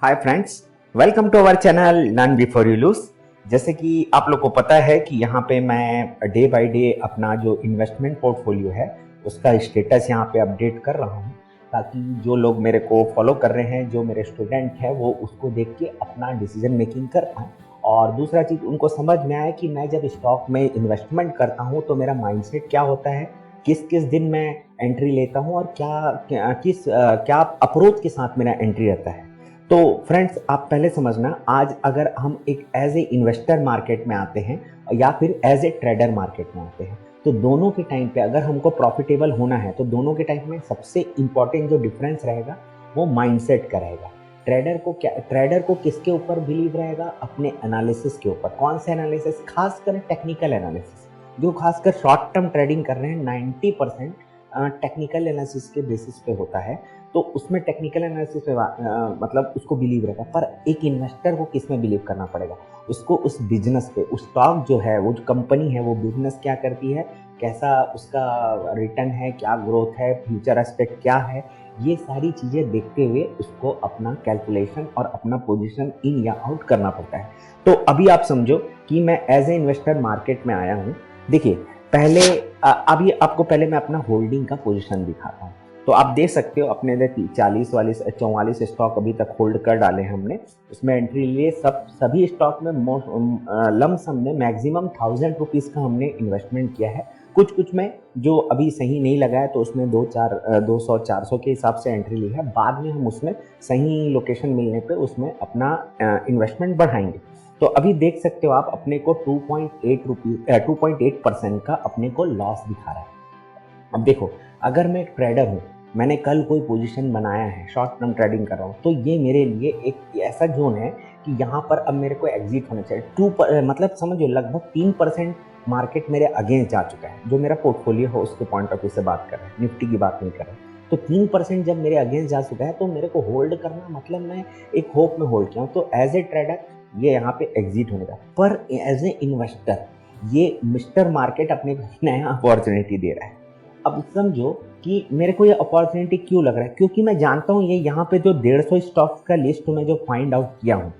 Hi friends, welcome to our channel learn before you lose. जैसे कि आप लोग को पता है कि यहाँ पे मैं डे बाय डे अपना जो इन्वेस्टमेंट पोर्टफोलियो है उसका स्टेटस यहाँ पे अपडेट कर रहा हूँ, ताकि जो लोग मेरे को फॉलो कर रहे हैं, जो मेरे स्टूडेंट हैं, वो उसको देख के अपना डिसीजन मेकिंग कर पाएँ। और दूसरा चीज़ उनको समझ में आए कि मैं जब स्टॉक में इन्वेस्टमेंट करता हूँ तो मेरा माइंडसेट क्या होता है, किस किस दिन मैं एंट्री लेता हूँ और क्या अप्रोच के साथ मेरा एंट्री रहता है। तो फ्रेंड्स, आप पहले समझना, आज अगर हम एक एज ए इन्वेस्टर मार्केट में आते हैं या फिर एज ए ट्रेडर मार्केट में आते हैं, तो दोनों के टाइम पे अगर हमको प्रॉफिटेबल होना है तो दोनों के टाइम में सबसे इंपॉर्टेंट जो डिफरेंस रहेगा वो माइंडसेट का रहेगा। ट्रेडर को किसके ऊपर बिलीव रहेगा? अपने एनालिसिस के ऊपर। कौन से एनालिसिस? खासकर टेक्निकल एनालिसिस। जो खासकर शॉर्ट टर्म ट्रेडिंग कर रहे हैं 90% टेक्निकल एनालिसिस के बेसिस पे होता है, तो उसमें टेक्निकल एनालिसिस पे मतलब उसको बिलीव रहेगा। पर एक इन्वेस्टर को किस में बिलीव करना पड़ेगा? उसको उस बिजनेस पे, उस स्टॉक जो है, वो जो कंपनी है, वो बिजनेस क्या करती है, कैसा उसका रिटर्न है, क्या ग्रोथ है, फ्यूचर एस्पेक्ट क्या है, ये सारी चीज़ें देखते हुए उसको अपना कैलकुलेशन और अपना पोजीशन इन या आउट करना पड़ता है। तो अभी आप समझो कि मैं एज ए इन्वेस्टर मार्केट में आया हूँ। देखिए, पहले अभी आपको पहले मैं अपना होल्डिंग का पोजीशन दिखाता हूँ। तो आप देख सकते हो अपने 40 वालीस 44 स्टॉक अभी तक होल्ड कर डाले हैं हमने। उसमें एंट्री लिए सभी स्टॉक में लमसम में मैक्सिमम 1000 रुपीज़ का हमने इन्वेस्टमेंट किया है। कुछ में जो अभी सही नहीं लगा है तो उसमें 200-400 के हिसाब से एंट्री ली है। बाद में हम उसमें सही लोकेशन मिलने पे उसमें अपना इन्वेस्टमेंट बढ़ाएंगे। तो अभी देख सकते हो आप, अपने को 2.8% का अपने को लॉस दिखा रहा है। अब देखो, अगर मैं एक ट्रेडर हूँ, मैंने कल कोई पोजीशन बनाया है, शॉर्ट टर्म ट्रेडिंग कर रहा हूँ, तो ये मेरे लिए एक ऐसा जोन है कि यहाँ पर अब मेरे को एग्जिट होना चाहिए। मतलब समझो लगभग 3% मार्केट मेरे अगेंस्ट जा चुका है। जो मेरा पोर्टफोलियो है उसके पॉइंट ऑफ व्यू से बात कर रहे हैं, निफ्टी की बात नहीं कर रहे हैं। तो 3% जब मेरे अगेंस्ट जा चुका है तो मेरे को होल्ड करना, मतलब मैं एक होप में होल्ड किया हूँ। तो एज ए ट्रेडर ये यहाँ पे एग्जिट होने का, पर एज ए इन्वेस्टर ये मिस्टर मार्केट अपने को नया अपॉर्चुनिटी दे रहा है। अब समझो कि मेरे को ये अपॉर्चुनिटी क्यों लग रहा है, क्योंकि मैं जानता हूँ ये यहाँ पे जो 150 स्टॉक्स का लिस्ट में जो फाइंड आउट किया हूँ,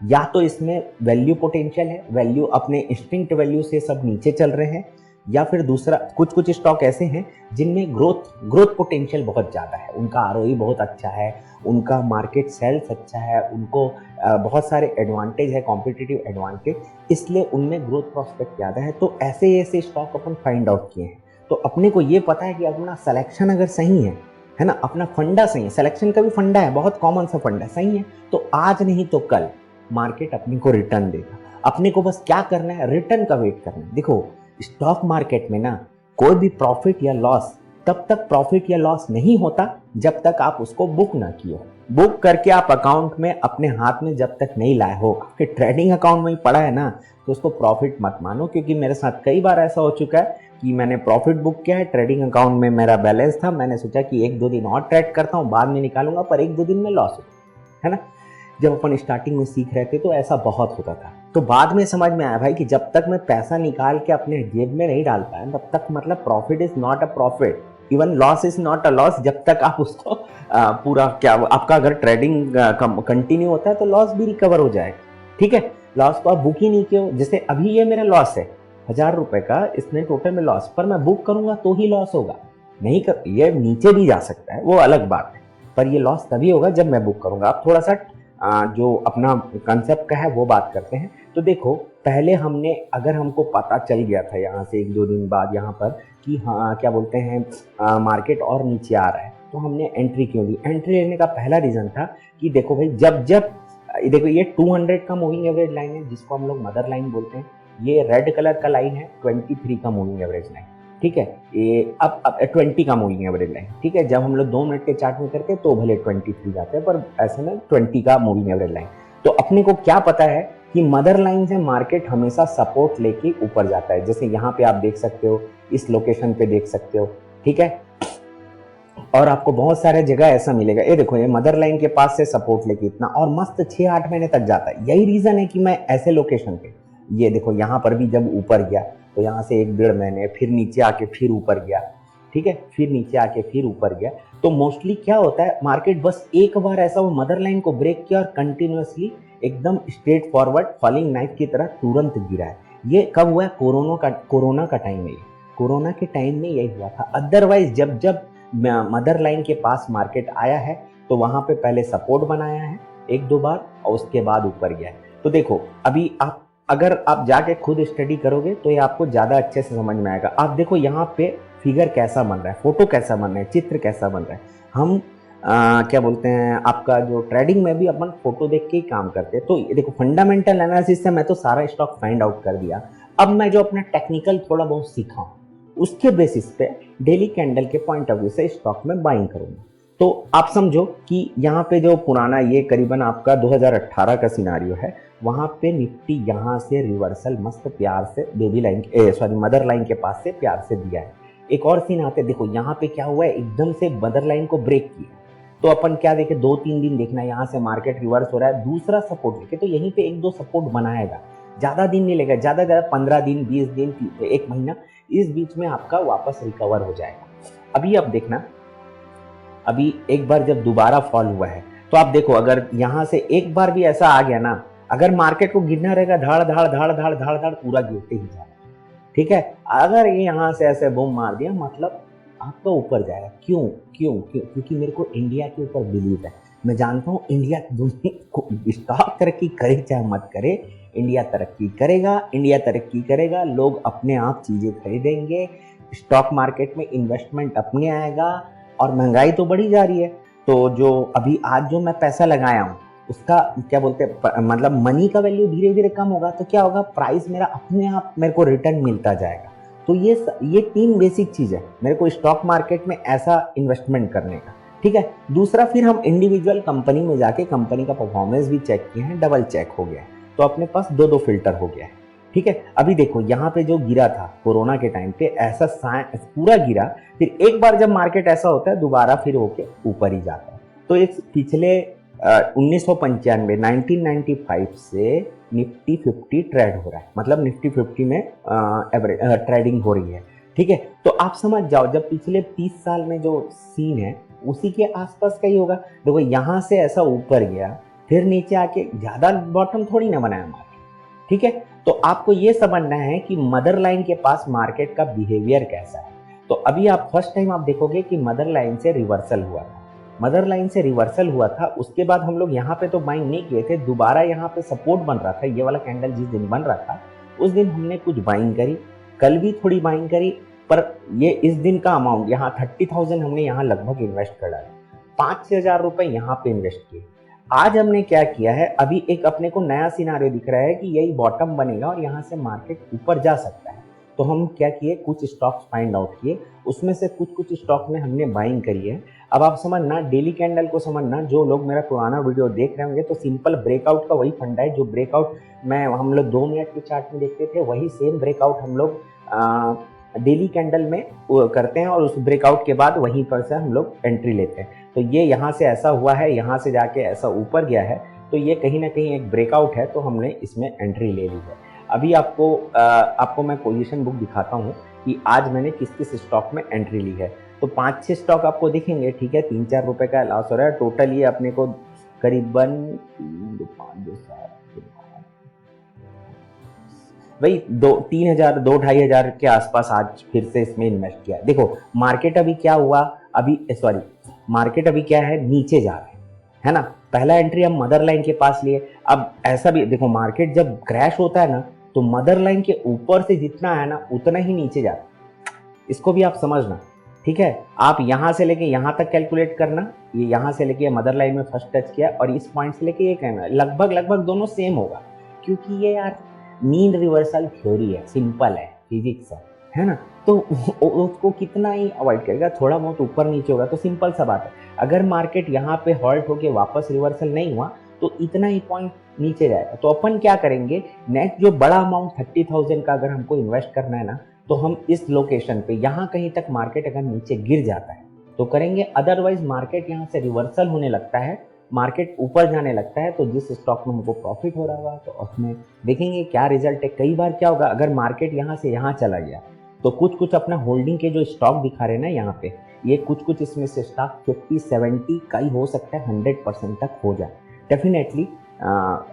या तो इसमें वैल्यू पोटेंशियल है, वैल्यू अपने इंस्टिंक्ट वैल्यू से सब नीचे चल रहे हैं, या फिर दूसरा कुछ स्टॉक ऐसे हैं जिनमें ग्रोथ पोटेंशियल बहुत ज़्यादा है, उनका आरओई बहुत अच्छा है, उनका मार्केट सेल्स अच्छा है, उनको बहुत सारे एडवांटेज है, कॉम्पिटिटिव एडवांटेज, इसलिए उनमें ग्रोथ प्रोस्पेक्ट ज़्यादा है। तो ऐसे स्टॉक अपन फाइंड आउट किए हैं। तो अपने को ये पता है कि अपना सिलेक्शन अगर सही है ना, अपना फंडा सही है, सिलेक्शन का भी फंडा है, बहुत कॉमन सा फंडा सही है, तो आज नहीं तो कल मार्केट अपने को रिटर्न देगा। अपने को बस क्या करना है? रिटर्न का वेट करना है। देखो, स्टॉक मार्केट में ना कोई भी प्रॉफिट या लॉस तब तक प्रॉफिट या लॉस नहीं होता जब तक आप उसको बुक ना किए हो। बुक करके आप अकाउंट में अपने हाथ में जब तक नहीं लाए हो, आपके ट्रेडिंग अकाउंट में ही पड़ा है ना, तो उसको प्रॉफिट मत मानो। क्योंकि मेरे साथ कई बार ऐसा हो चुका है कि मैंने प्रॉफिट बुक किया है, ट्रेडिंग अकाउंट में मेरा बैलेंस था, मैंने सोचा कि 1-2 दिन और ट्रेड करता हूँ, बाद में निकालूंगा, पर 1-2 दिन में लॉस हो, है ना। जब अपन स्टार्टिंग में सीख रहे थे तो ऐसा बहुत होता था। तो बाद में समझ में आया भाई कि जब तक मैं पैसा निकाल के अपने जेब में नहीं डाल पाया तब तक, मतलब profit is not a profit, even loss is not a loss, जब तक आप उसको पूरा क्या, आपका अगर ट्रेडिंग कंटिन्यू होता है तो लॉस भी रिकवर हो जाएगा। ठीक है, लॉस को आप बुक ही नहीं किए। जैसे अभी ये मेरा लॉस है 1000 रुपए का, इसमें टोटल में लॉस, पर मैं बुक करूंगा तो ही लॉस होगा, नहीं कर, ये नीचे भी जा सकता है, वो अलग बात है, पर ये लॉस तभी होगा जब मैं बुक करूंगा। आप थोड़ा सा जो अपना कंसेप्ट का है वो बात करते हैं। तो देखो, पहले हमने, अगर हमको पता चल गया था यहाँ से 1-2 दिन बाद यहाँ पर कि हाँ क्या बोलते हैं मार्केट और नीचे आ रहा है, तो हमने एंट्री क्यों ली? एंट्री लेने का पहला रीज़न था कि देखो भाई, जब देखो ये 200 का मूविंग एवरेज लाइन है जिसको हम लोग मदर लाइन बोलते हैं, ये रेड कलर का लाइन है 23 का मूविंग एवरेज लाइन, ठीक है। ये अब 20 का मूविंग एवरेज लाइन, ठीक है। जब हम लोग 2 मिनट के चार्ट में करते हैं तो भले 23 जाते हैं, पर ऐसे में 20 का मूविंग एवरेज लाइन। तो अपने को क्या पता है कि मदर लाइन से मार्केट हमेशा सपोर्ट लेके ऊपर जाता है। जैसे यहाँ पे आप देख सकते हो, इस लोकेशन पे देख सकते हो, ठीक है। और आपको बहुत सारे जगह ऐसा मिलेगा, ये देखो, ये मदर लाइन के पास से सपोर्ट लेके इतना, और मस्त 6-8 महीने तक जाता है। यही रीजन है कि मैं ऐसे लोकेशन पे, ये देखो यहाँ पर भी जब ऊपर गया तो यहाँ से 1-1.5 महीने, फिर नीचे आके फिर ऊपर गया, ठीक है, फिर नीचे आके फिर ऊपर गया। तो मोस्टली क्या होता है, मार्केट बस एक बार ऐसा वो मदर लाइन को ब्रेक किया और कंटिन्यूअसली एकदम स्ट्रेट फॉरवर्ड फॉलिंग नाइफ की तरह तुरंत गिरा है। ये कब हुआ है? कोरोना का टाइम में, कोरोना के टाइम में यही हुआ था। अदरवाइज जब जब मदर लाइन के पास मार्केट आया है तो वहां पे पहले सपोर्ट बनाया है एक दो बार और उसके बाद ऊपर गया है। तो देखो अभी अगर आप जाके खुद स्टडी करोगे तो ये आपको ज़्यादा अच्छे से समझ में आएगा। आप देखो यहाँ पे फिगर कैसा बन रहा है, फोटो कैसा बन रहा है, चित्र कैसा बन रहा है। हम क्या बोलते हैं, आपका जो ट्रेडिंग में भी अपन फोटो देख के ही काम करते हैं। तो देखो फंडामेंटल एनालिसिस से मैं तो सारा स्टॉक फाइंड आउट कर दिया। अब मैं जो अपना टेक्निकल थोड़ा बहुत सीखा हूँ उसके बेसिस पे डेली कैंडल के पॉइंट ऑफ व्यू से स्टॉक में बाइंग करूंगा। तो आप समझो कि यहाँ पे जो पुराना ये करीबन आपका 2018 का सिनारियो है, वहां पे निफ्टी यहाँ से रिवर्सल मस्त प्यार से बेबी लाइन मदर लाइन के पास से प्यार से दिया है। एक और सीन आते, देखो यहाँ पे क्या हुआ है, एकदम से मदर लाइन को ब्रेक किया। तो अपन क्या देखे, 2-3 दिन देखना, यहाँ से मार्केट रिवर्स हो रहा है, दूसरा सपोर्ट लेके तो यहीं पे एक दो सपोर्ट बनाएगा। ज्यादा दिन नहीं लेगा, ज्यादा 15 दिन 20 दिन 1 महीना, इस बीच में आपका वापस रिकवर हो जाएगा। अभी आप देखना, अभी एक बार जब दोबारा फॉल हुआ है तो आप देखो अगर यहाँ से एक बार भी ऐसा आ गया ना, अगर मार्केट को गिरना रहेगा धाड़ धाड़ धाड़ धाड़ धाड़ धाड़ पूरा गिरते ही जाएगा, ठीक है। अगर ये यहाँ से ऐसे बूम मार दिया मतलब आपका ऊपर जाएगा। क्यों क्यों क्यों? क्योंकि मेरे को इंडिया के ऊपर बिलीव है। मैं जानता हूँ इंडिया स्टॉक तरक्की करे चाहे मत करे, इंडिया तरक्की करेगा, इंडिया तरक्की करेगा, लोग अपने आप चीजें खरीदेंगे, स्टॉक मार्केट में इन्वेस्टमेंट अपने आएगा और महंगाई तो बढ़ी जा रही है। तो जो अभी आज जो मैं पैसा लगाया हूँ उसका क्या बोलते हैं, मतलब मनी का वैल्यू धीरे धीरे कम होगा तो क्या होगा, प्राइस मेरा अपने आप मेरे को रिटर्न मिलता जाएगा। तो ये 3 बेसिक चीज है मेरे को स्टॉक मार्केट में ऐसा इन्वेस्टमेंट करने का, ठीक है। दूसरा, फिर हम इंडिविजुअल कंपनी में जाके कंपनी का परफॉर्मेंस भी चेक किए हैं, डबल चेक हो गया है, तो अपने पास 2-2 फिल्टर हो गया है, ठीक है। अभी देखो यहाँ पे जो गिरा था कोरोना के टाइम पे ऐसा पूरा गिरा, फिर एक बार जब मार्केट ऐसा होता है दोबारा फिर होके ऊपर ही जाता है। तो एक पिछले 1995 से निफ्टी 50 ट्रेड हो रहा है, मतलब निफ्टी 50 में एवरेज ट्रेडिंग हो रही है, ठीक है। तो आप समझ जाओ जब पिछले 30 साल में जो सीन है उसी के आसपास का ही होगा। देखो यहाँ से ऐसा ऊपर गया फिर नीचे आके ज्यादा बॉटम थोड़ी ना बनाया मार्केट, ठीक है। तो आपको ये समझना है कि मदर लाइन के पास मार्केट का बिहेवियर कैसा है। तो अभी आप फर्स्ट टाइम आप देखोगे कि मदर लाइन से रिवर्सल हुआ था, मदर लाइन से रिवर्सल हुआ था, उसके बाद हम लोग यहाँ पे तो बाइंग नहीं किए थे, दोबारा यहाँ पे सपोर्ट बन रहा था। ये वाला कैंडल जिस दिन बन रहा था उस दिन हमने कुछ बाइंग करी, कल भी थोड़ी बाइंग करी, पर ये इस दिन का अमाउंट यहाँ 30,000 हमने यहाँ लगभग इन्वेस्ट कर डाला, 5-6 हजार रुपए यहाँ पे इन्वेस्ट किए। आज हमने क्या किया है, अभी एक अपने को नया सिनारियो दिख रहा है कि यही बॉटम बनेगा और यहाँ से मार्केट ऊपर जा सकता है। तो हम क्या किए, कुछ स्टॉक्स फाइंड आउट किए, उसमें से कुछ स्टॉक में हमने बाइंग करी है। अब आप समझना, डेली कैंडल को समझना, जो लोग मेरा पुराना वीडियो देख रहे होंगे तो सिंपल ब्रेकआउट का वही फंडा है जो ब्रेकआउट हम लोग 2 मिनट के चार्ट में देखते थे, वही सेम ब्रेकआउट हम लोग डेली कैंडल में करते हैं और उस ब्रेकआउट के बाद वहीं पर से हम लोग एंट्री लेते हैं। तो ये यहाँ से ऐसा हुआ है, यहाँ से जाके ऐसा ऊपर गया है, तो ये कहीं ना कहीं एक ब्रेकआउट है, तो हमने इसमें एंट्री ले ली है। अभी आपको मैं पोजीशन बुक दिखाता हूँ कि आज मैंने किस किस स्टॉक में एंट्री ली है। तो 5-6 स्टॉक आपको दिखेंगे, ठीक है, 3-4 रुपए का लॉस हो रहा है। टोटल ये अपने को करीबन 3,000 2-2,500 के आसपास आज फिर से इसमें इन्वेस्ट किया। देखो मार्केट अभी क्या हुआ, मार्केट अभी क्या है, नीचे जा रहा है ना। पहला एंट्री हम मदर लाइन के पास लिए। अब ऐसा भी देखो, मार्केट जब क्रैश होता है ना तो मदर लाइन के ऊपर से जितना है ना उतना ही नीचे जाता है, इसको भी आप समझना, ठीक है। आप यहाँ से लेके यहाँ तक कैलकुलेट करना, ये यहाँ से लेके मदर लाइन में फर्स्ट टच किया और इस पॉइंट से लेके ये कहना लगभग दोनों सेम होगा, क्योंकि ये यार मीन रिवर्सल थ्योरी है, सिंपल है, फिजिक्स है ना। तो उसको कितना ही अवॉइड करेगा, थोड़ा बहुत ऊपर नीचे होगा तो सिंपल सा बात है। अगर मार्केट यहाँ पे हॉल्ट होके वापस रिवर्सल नहीं हुआ तो इतना ही पॉइंट नीचे जाएगा। तो अपन क्या करेंगे, नेक्स्ट जो बड़ा अमाउंट 30,000 का अगर हमको इन्वेस्ट करना है ना, तो हम इस लोकेशन पे यहाँ कहीं तक मार्केट अगर नीचे गिर जाता है तो करेंगे, अदरवाइज मार्केट यहाँ से रिवर्सल होने लगता है, मार्केट ऊपर जाने लगता है, तो जिस स्टॉक में हमको प्रॉफिट हो रहा होगा तो उसमें देखेंगे क्या रिजल्ट है। कई बार क्या होगा, अगर मार्केट यहाँ से यहाँ चला गया तो कुछ कुछ अपना होल्डिंग के जो स्टॉक दिखा रहे हैं ना यहाँ पे, ये कुछ कुछ इसमें से स्टॉक 50-70 का ही हो सकता है 100% तक हो जाए डेफिनेटली।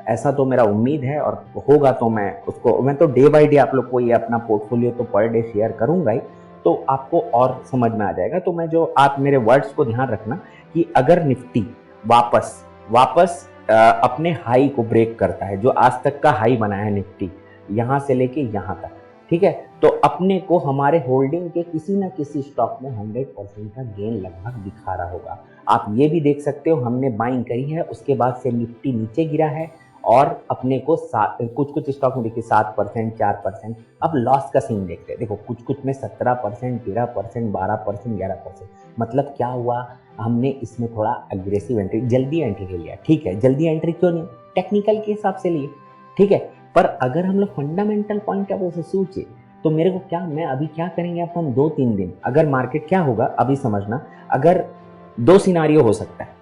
ऐसा तो मेरा उम्मीद है, और होगा तो मैं तो डे बाय डे आप लोग को ये अपना पोर्टफोलियो तो पर डे शेयर करूंगा ही, तो आपको और समझ में आ जाएगा। तो मैं जो आप मेरे वर्ड्स को ध्यान रखना कि अगर निफ्टी वापस वापस अपने हाई को ब्रेक करता है, जो आज तक का हाई बनाया है निफ्टी यहाँ से लेके यहाँ तक, ठीक है, तो अपने को हमारे होल्डिंग के किसी ना किसी स्टॉक में 100% का गेन लगभग दिखा रहा होगा। आप ये भी देख सकते हो हमने बाइंग करी है, उसके बाद से निफ्टी नीचे गिरा है और अपने को कुछ कुछ स्टॉक में देखिए 7%, 4%। अब लॉस का सीन देखते हैं, देखो कुछ कुछ में 17%, 13%, 12%, 11%। मतलब क्या हुआ, हमने इसमें थोड़ा अग्रेसिव एंट्री, जल्दी एंट्री ले लिया। ठीक है, जल्दी एंट्री क्यों नहीं, टेक्निकल के हिसाब से लिए, ठीक है, पर अगर हम लोग फंडामेंटल पॉइंट ऑफ व्यू से सोचे तो मेरे को क्या, मैं अभी क्या करेंगे अपन 2-3 दिन, अगर मार्केट क्या होगा अभी समझना, अगर 2 सिनारियो हो सकता है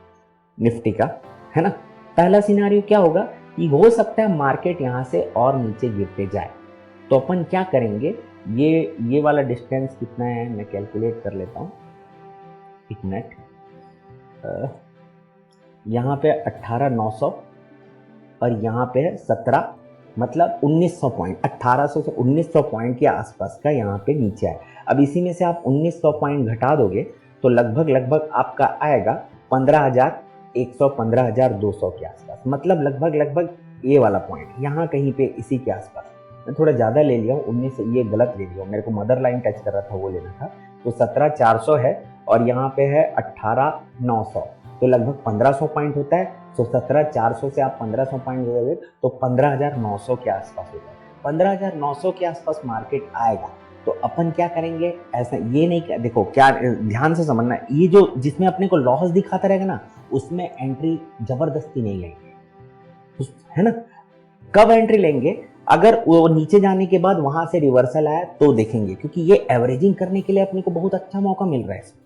निफ्टी का, है ना। पहला सिनारियो क्या होगा कि हो सकता है मार्केट यहाँ से और नीचे गिरते जाए, तो अपन क्या करेंगे, ये वाला डिस्टेंस कितना है मैं कैलकुलेट कर लेता हूँ एक मिनट। यहाँ पे 18,900 और यहाँ पे है 17, मतलब 1900 पॉइंट, 1800 से 1900 पॉइंट के आसपास का यहाँ पे नीचे है। अब इसी में से आप 1900 पॉइंट घटा दोगे तो लगभग आपका आएगा 15,100, 15,200 के आसपास, मतलब लगभग ये वाला पॉइंट यहाँ कहीं पे इसी के आसपास। मैं थोड़ा ज़्यादा ले लिया हूँ, 19 ये गलत ले लिया हूँ, मेरे को मदर लाइन टच कर रहा था वो लेना था। तो 17,400 है और यहाँ पे है 18,900, तो लगभग 1500 पॉइंट होता है। तो 17,400 से आप 1500 पॉइंट जोड़ोगे तो 15,900 के आसपास हो जाए। 15,900 के आसपास मार्केट आएगा तो अपन क्या करेंगे, ऐसा ये नहीं, देखो क्या ध्यान से समझना, ये जो जिसमें अपने को लॉस दिखाता रहेगा ना उसमें एंट्री जबरदस्ती नहीं लेंगे, है ना। कब एंट्री लेंगे, अगर वो नीचे जाने के बाद वहां से रिवर्सल आया तो देखेंगे, क्योंकि ये एवरेजिंग करने के लिए अपने को बहुत अच्छा मौका मिल रहा है।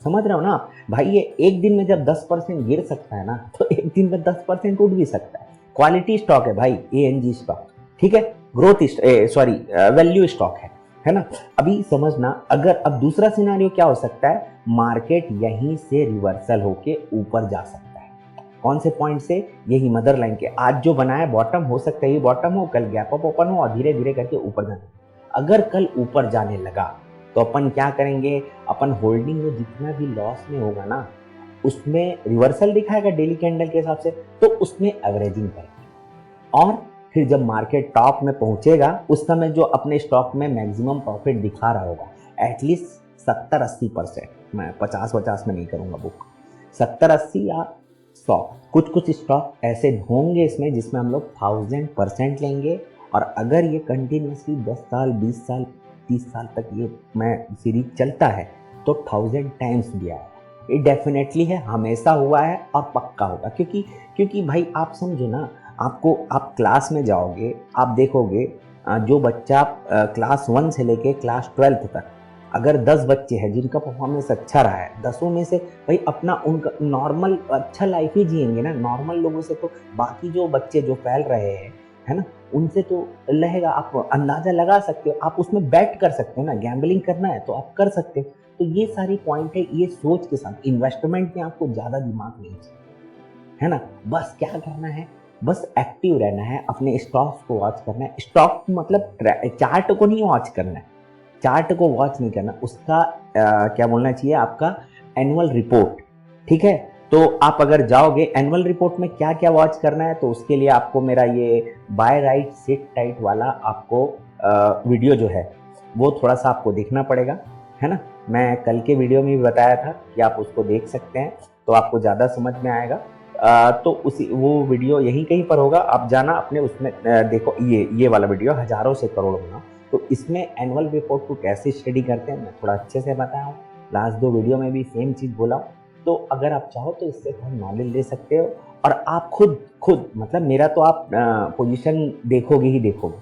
समझ रहे हो ना आप भाई, ये एक दिन में जब 10% गिर सकता है ना, तो एक दिन में 10% उठ भी सकता है। क्वालिटी स्टॉक है भाई, ANG स्टॉक, ठीक है, ग्रोथ वैल्यू स्टॉक है ना। अभी समझना, अगर अब दूसरा सिनेरियो क्या हो सकता है, मार्केट यहीं से रिवर्सल होके ऊपर जा सकता है। कौन से पॉइंट से, यही मदर लाइन के आज जो बनाया बॉटम, हो सकता है ये बॉटम हो, कल गैप अप ओपन हो और धीरे धीरे करके ऊपर जाने। अगर कल ऊपर जाने लगा तो अपन क्या करेंगे, अपन होल्डिंग में जितना भी लॉस में होगा ना उसमें रिवर्सल दिखाएगा डेली कैंडल के हिसाब से, तो उसमें एवरेजिंग करेंगे और फिर जब मार्केट टॉप में पहुंचेगा उस समय जो अपने स्टॉक में मैक्सिमम प्रॉफिट दिखा रहा होगा एटलीस्ट 70-80%, मैं 50-50 में नहीं करूंगा बुक, 70-80 या 100, कुछ स्टॉक ऐसे होंगे इसमें जिसमें हम लोग 1000% लेंगे। और अगर ये कंटिन्यूसली 10 साल, 20 साल, 30 साल तक ये मैं सीरीज चलता है तो 1000 टाइम्स भी आएगा। ये डेफिनेटली है, हमेशा हुआ है और पक्का होगा, क्योंकि भाई आप समझो ना, आप क्लास में जाओगे, आप देखोगे जो बच्चा क्लास 1 से लेके क्लास 12 तक, अगर 10 बच्चे हैं जिनका परफॉर्मेंस अच्छा रहा है, 10 में से भाई अपना उनका नॉर्मल अच्छा लाइफ ही जिएंगे ना, नॉर्मल लोगों से। तो बाकी जो बच्चे जो फैल रहे हैं, है ना, उनसे तो रहेगा, आप अंदाजा लगा सकते हो, आप उसमें बैट कर सकते हो ना, गैम्बलिंग करना है तो आप कर सकते हो। तो ये सारी पॉइंट है, ये सोच के साथ इन्वेस्टमेंट में आपको ज़्यादा दिमाग नहीं चाहिए, है ना। बस क्या करना है, बस एक्टिव रहना है, अपने स्टॉक्स को वॉच करना है। स्टॉक मतलब चार्ट को नहीं वॉच करना है, चार्ट को वॉच नहीं करना, उसका क्या बोलना चाहिए, आपका एनुअल रिपोर्ट, ठीक है। तो आप अगर जाओगे एनुअल रिपोर्ट में क्या क्या वॉच करना है, तो उसके लिए आपको मेरा ये बाय राइट सिट टाइट वाला आपको वीडियो जो है वो थोड़ा सा आपको देखना पड़ेगा, है ना। मैं कल के वीडियो में भी बताया था कि आप उसको देख सकते हैं, तो आपको ज़्यादा समझ में आएगा। तो वो वीडियो यहीं कहीं पर होगा, आप जाना अपने उसमें देखो, ये वाला वीडियो हज़ारों से करोड़ बना, तो इसमें एनुअल रिपोर्ट को कैसे स्टडी करते हैं मैं थोड़ा अच्छे से बताया हूँ। लास्ट 2 वीडियो में भी सेम चीज़ बोला हूँ, तो अगर आप चाहो तो इससे थोड़ा नॉलेज ले सकते हो। और आप खुद मतलब मेरा तो आप पोजीशन देखोगे ही देखोगे,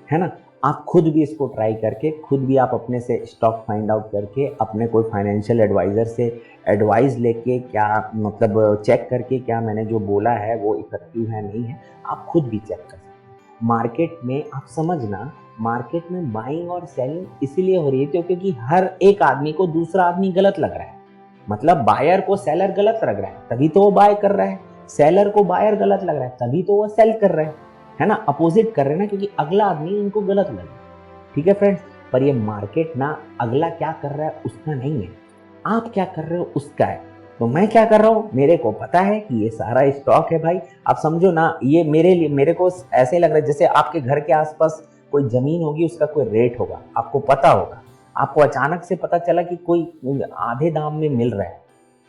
है ना। आप खुद भी इसको ट्राई करके, खुद भी आप अपने से स्टॉक फाइंड आउट करके, अपने कोई फाइनेंशियल एडवाइज़र से एडवाइस लेके, क्या मतलब चेक करके क्या मैंने जो बोला है वो इफेक्टिव है नहीं है, आप खुद भी चेक कर सकते हैं। मार्केट में आप समझना, मार्केट में बाइंग और सेलिंग इसीलिए हो रही है क्योंकि हर एक आदमी को दूसरा आदमी गलत लग रहा है। मतलब बायर को सेलर गलत लग रहा है तभी तो वो बाय कर रहा है, सेलर को बायर गलत लग रहा है तभी तो वो सेल कर रहे हैं, है ना, अपोजिट कर रहे हैं ना, क्योंकि अगला आदमी उनको गलत लग रहा है। ठीक है फ्रेंड्स, पर ये मार्केट ना अगला क्या कर रहा है उसका नहीं है, आप क्या कर रहे हो उसका है। तो मैं क्या कर रहा हूँ, मेरे को पता है कि ये सारा स्टॉक है भाई। आप समझो ना, ये मेरे लिए, मेरे को ऐसे लग रहा है जैसे आपके घर के आसपास कोई जमीन होगी, उसका कोई रेट होगा, आपको पता होगा, आपको अचानक से पता चला कि कोई आधे दाम में मिल रहा है,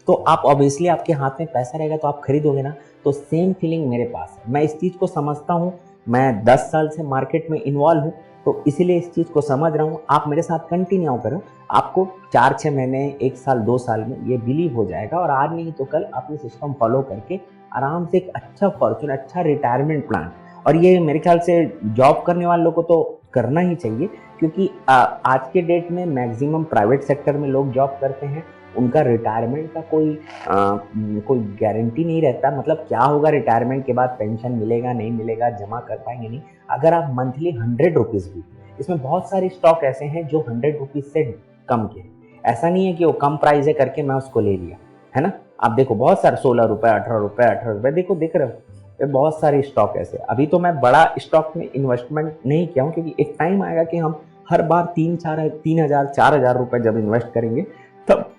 तो आप ऑब्वियसली आपके हाथ में पैसा रहेगा तो आप खरीदोगे ना। तो सेम फीलिंग मेरे पास है, मैं इस चीज़ को समझता हूँ, मैं 10 साल से मार्केट में इन्वॉल्व हूँ, तो इसीलिए इस चीज़ को समझ रहा हूँ। आप मेरे साथ कंटिन्यू करो, आपको 4-6 महीने, 1 साल, 2 साल में ये बिलीव हो जाएगा, और आज नहीं तो कल आप ये सिस्टम फॉलो करके आराम से एक अच्छा फॉर्चून, अच्छा रिटायरमेंट प्लान, और ये मेरे ख्याल से जॉब करने वालों को तो करना ही चाहिए, क्योंकि आज के डेट में मैक्सिमम प्राइवेट सेक्टर में लोग जॉब करते हैं, उनका रिटायरमेंट का कोई गारंटी नहीं रहता। मतलब क्या होगा रिटायरमेंट के बाद, पेंशन मिलेगा नहीं मिलेगा, जमा कर पाएंगे नहीं। अगर आप मंथली 100 रुपीज़ भी, इसमें बहुत सारे स्टॉक ऐसे हैं जो 100 रुपीज़ से कम के, ऐसा नहीं है कि वो कम प्राइस है करके मैं उसको ले लिया, है ना। आप देखो बहुत सारे 16 रुपये, 18 रुपये, 18 रुपये, देखो दिख रहे हो, ये बहुत सारे स्टॉक ऐसे। अभी तो मैं बड़ा स्टॉक में इन्वेस्टमेंट नहीं किया हूँ, क्योंकि एक टाइम आएगा कि हम हर बार 3,000 4,000 रुपये जब इन्वेस्ट करेंगे तब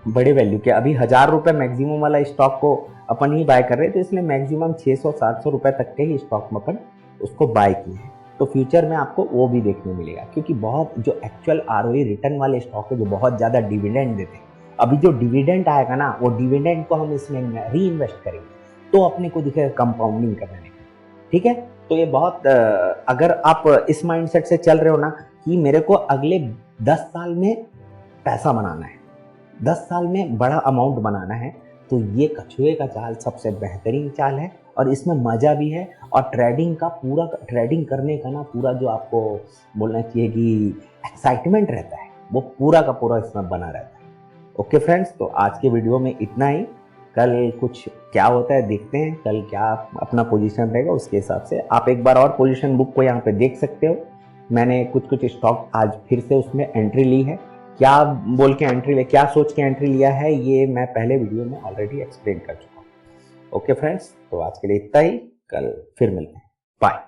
बड़े वैल्यू के। अभी 1,000 रुपये मैक्सिमम वाला स्टॉक को अपन ही बाय कर रहे थे, तो इसलिए मैक्सिमम 600-700 रुपये तक के ही स्टॉक में अपन उसको बाय किए हैं। तो फ्यूचर में आपको वो भी देखने मिलेगा, क्योंकि बहुत जो एक्चुअल आरओई रिटर्न वाले स्टॉक है जो बहुत ज़्यादा डिविडेंड देते हैं, अभी जो डिविडेंड आएगा ना, वो डिविडेंड को हम इसमें री इन्वेस्ट करेंगे तो अपने को दिखेगा कंपाउंडिंग करने में। ठीक है, तो ये बहुत अगर आप इस माइंडसेट से चल रहे हो ना कि मेरे को अगले 10 साल में पैसा बनाना है, 10 साल में बड़ा अमाउंट बनाना है, तो ये कछुए का चाल सबसे बेहतरीन चाल है, और इसमें मज़ा भी है। और ट्रेडिंग का पूरा, ट्रेडिंग करने का ना पूरा जो आपको बोलना चाहिए कि एक्साइटमेंट रहता है, वो पूरा का पूरा इसमें बना रहता है। ओके फ्रेंड्स, तो आज के वीडियो में इतना ही। कल कुछ क्या होता है देखते हैं, कल क्या अपना पोजीशन रहेगा, उसके हिसाब से आप एक बार और पोजीशन बुक को यहाँ पे देख सकते हो। मैंने कुछ स्टॉक आज फिर से उसमें एंट्री ली है। क्या बोल के एंट्री, क्या सोच के एंट्री लिया है, ये मैं पहले वीडियो में ऑलरेडी एक्सप्लेन कर चुका हूँ। ओके फ्रेंड्स, तो आज के लिए इतना ही, कल फिर मिलते हैं, बाय।